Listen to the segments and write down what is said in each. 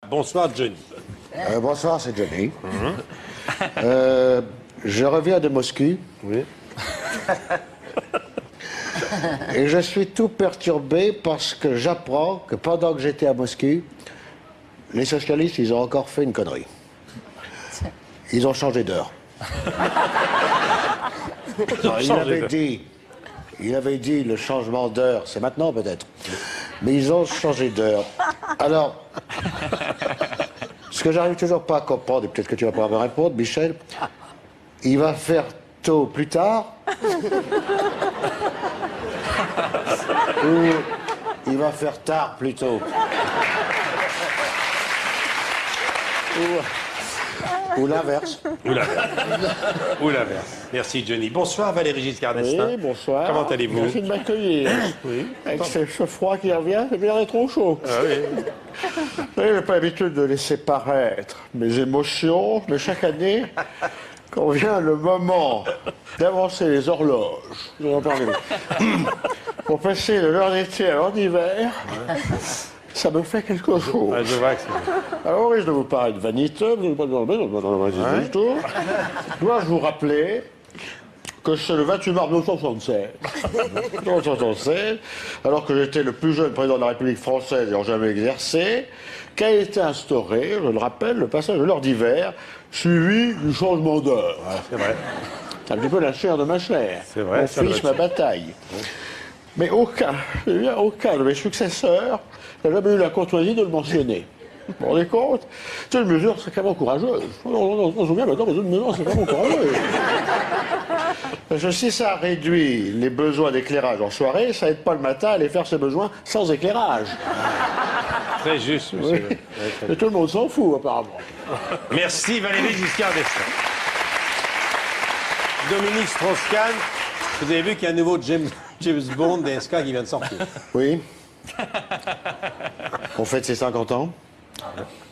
Bonsoir, Johnny. Bonsoir, c'est Johnny. Je reviens de Moscou. Oui. Et je suis tout perturbé parce que j'apprends que pendant que j'étais à Moscou, les socialistes, ils ont encore fait une connerie. Ils ont changé d'heure. Il avait dit le changement d'heure, c'est maintenant peut-être. Mais ils ont changé d'heure. Alors, ce que j'arrive toujours pas à comprendre, et peut-être que tu vas pouvoir me répondre, Michel, il va faire tôt plus tard ou il va faire tard plus tôt ou l'inverse. Ou l'inverse. Merci, Johnny. Bonsoir, Valéry Giscard d'Estaing. Oui, bonsoir. Comment allez-vous? Merci de m'accueillir. Oui. Avec ce froid qui revient, c'est bien trop chaud. Ah oui. Vous savez, j'ai pas l'habitude de laisser paraître mes émotions, mais chaque année, quand vient le moment d'avancer les horloges, je vais en parler, pour passer de l'heure d'été à l'heure d'hiver, ça me fait quelque chose. Ah, je vois que c'est... Alors, oui, je dois vous paraître vaniteux, vous n'avez pas dans le vaniteux du tout. Dois-je vous rappeler que c'est le 28 mars 1976. 1976, alors que j'étais le plus jeune président de la République française ayant jamais exercé, qu'a été instauré, je le rappelle, le passage de l'heure d'hiver, suivi du changement d'heure. Ouais, c'est vrai. C'est un petit peu la chair de ma chair. C'est vrai, Mon ça doit fils, être ma ça. bataille. Mais aucun de mes successeurs n'a jamais eu la courtoisie de le mentionner. Vous vous rendez compte? C'est une mesure sacrément courageuse. On se souvient maintenant, mais c'est une mesure sacrément courageuse. Parce que si ça réduit les besoins d'éclairage en soirée, ça n'aide pas le matin à aller faire ses besoins sans éclairage. Très juste, monsieur. Oui. Ouais, très Et tout le monde s'en fout, apparemment. Merci, Valéry Giscard d'Estaing. Dominique Strauss-Kahn, vous avez vu qu'il y a un nouveau James Bond DSK qui vient de sortir. Oui. On fête ses 50 ans.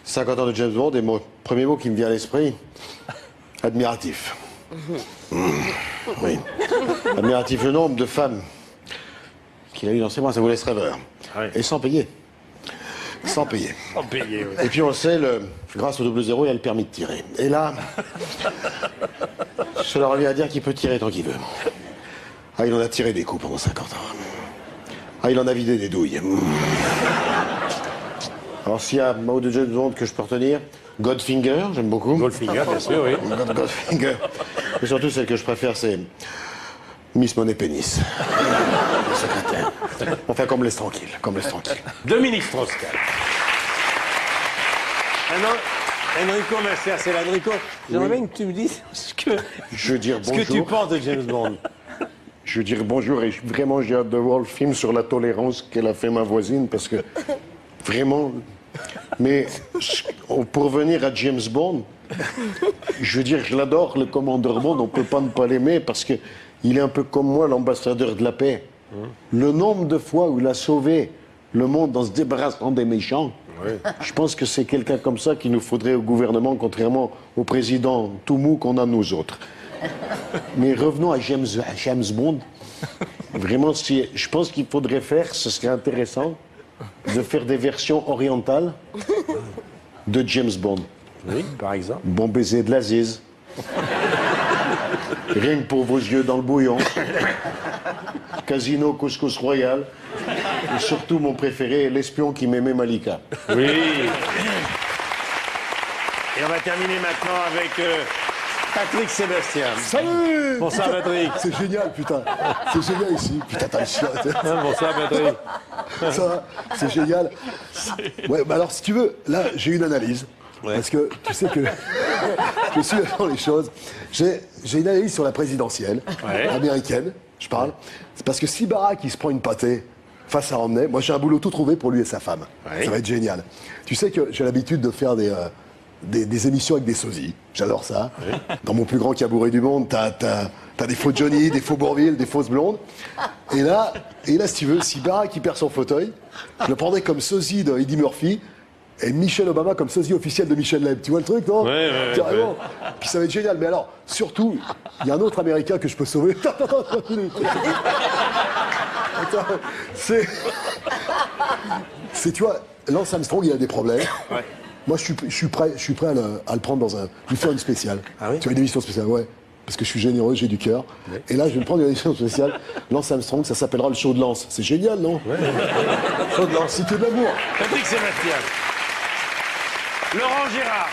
50 ans de James Bond, et mon premier mot qui me vient à l'esprit, admiratif. Oui. Admiratif, le nombre de femmes qu'il a eu dans ses bras, ça vous laisse rêveur. Oui. Et sans payer. Sans payer. Sans payer, oui. Et puis on le sait, grâce au double zéro, il y a le permis de tirer. Et là, cela revient à dire qu'il peut tirer tant qu'il veut. Ah, il en a tiré des coups pendant 50 ans. Ah, il en a vidé des douilles. Alors s'il y a un mot de James Bond que je peux retenir, Godfinger, j'aime beaucoup. Goldfinger, bien sûr, oui. Godfinger. Et surtout, celle que je préfère, c'est Miss Money Pénis. Le secrétaire. Enfin, comme laisse tranquille, comme laisse tranquille. Dominique Strauss-Kahn. Enrico Masser, c'est l'Enrico. J'aimerais bien que tu me dises Je veux dire ce que tu bonjour. penses de James Bond. Je veux dire bonjour et vraiment j'ai hâte de voir le film sur la tolérance qu'elle a fait ma voisine parce que vraiment. Mais pour revenir à James Bond, je veux dire je l'adore le commandeur Bond, on peut pas ne pas l'aimer parce que il est un peu comme moi l'ambassadeur de la paix. Le nombre de fois où il a sauvé le monde en se débarrassant des méchants. Oui. Je pense que c'est quelqu'un comme ça qu'il nous faudrait au gouvernement, contrairement au président tout mou qu'on a nous autres. Mais revenons à James Bond. Vraiment, je pense qu'il faudrait faire, ce serait intéressant, de faire des versions orientales de James Bond. Oui, par exemple. Bon baiser de l'Aziz. Rien que pour vos yeux dans le bouillon. Casino Couscous Royal. Et surtout, mon préféré, l'espion qui m'aimait Malika. Oui. Et on va terminer maintenant avec Patrick Sébastien. Salut! Bonsoir, Patrick. C'est génial, putain. C'est génial ici. Putain, t'as le chien. Bonsoir, Patrick. Ça va, c'est génial. Ouais, bah alors, si tu veux, là, j'ai une analyse. Ouais. Parce que tu sais que je suis dans les choses. J'ai une analyse sur la présidentielle Ouais. américaine, je parle. C'est parce que si Barack, il se prend une pâtée face à Romney, moi, j'ai un boulot tout trouvé pour lui et sa femme. Ouais. Ça va être génial. Tu sais que j'ai l'habitude de faire des émissions avec des sosies. J'adore ça. Dans mon plus grand cabaret du monde, t'as des faux Johnny, des faux Bourville, des fausses blondes. Et là, si tu veux, si Barack il perd son fauteuil, je le prendrais comme sosie de Eddie Murphy et Michelle Obama comme sosie officielle de Michel Leb. Tu vois le truc, non? Ouais, carrément. Puis ça va être génial. Mais alors, surtout, il y a un autre Américain que je peux sauver. Attends, c'est, tu vois, Lance Armstrong, il a des problèmes. Ouais. Moi, je suis prêt à le prendre dans un. Lui faire une spéciale. Ah oui Tu vois, une émission spéciale, ouais. Parce que je suis généreux, j'ai du cœur. Et là, je vais me prendre une émission spéciale. Lance Armstrong, ça s'appellera le show de Lance. C'est génial, non? Chaud de lance. C'est que de l'amour. Patrick Sébastien. Laurent Gérard.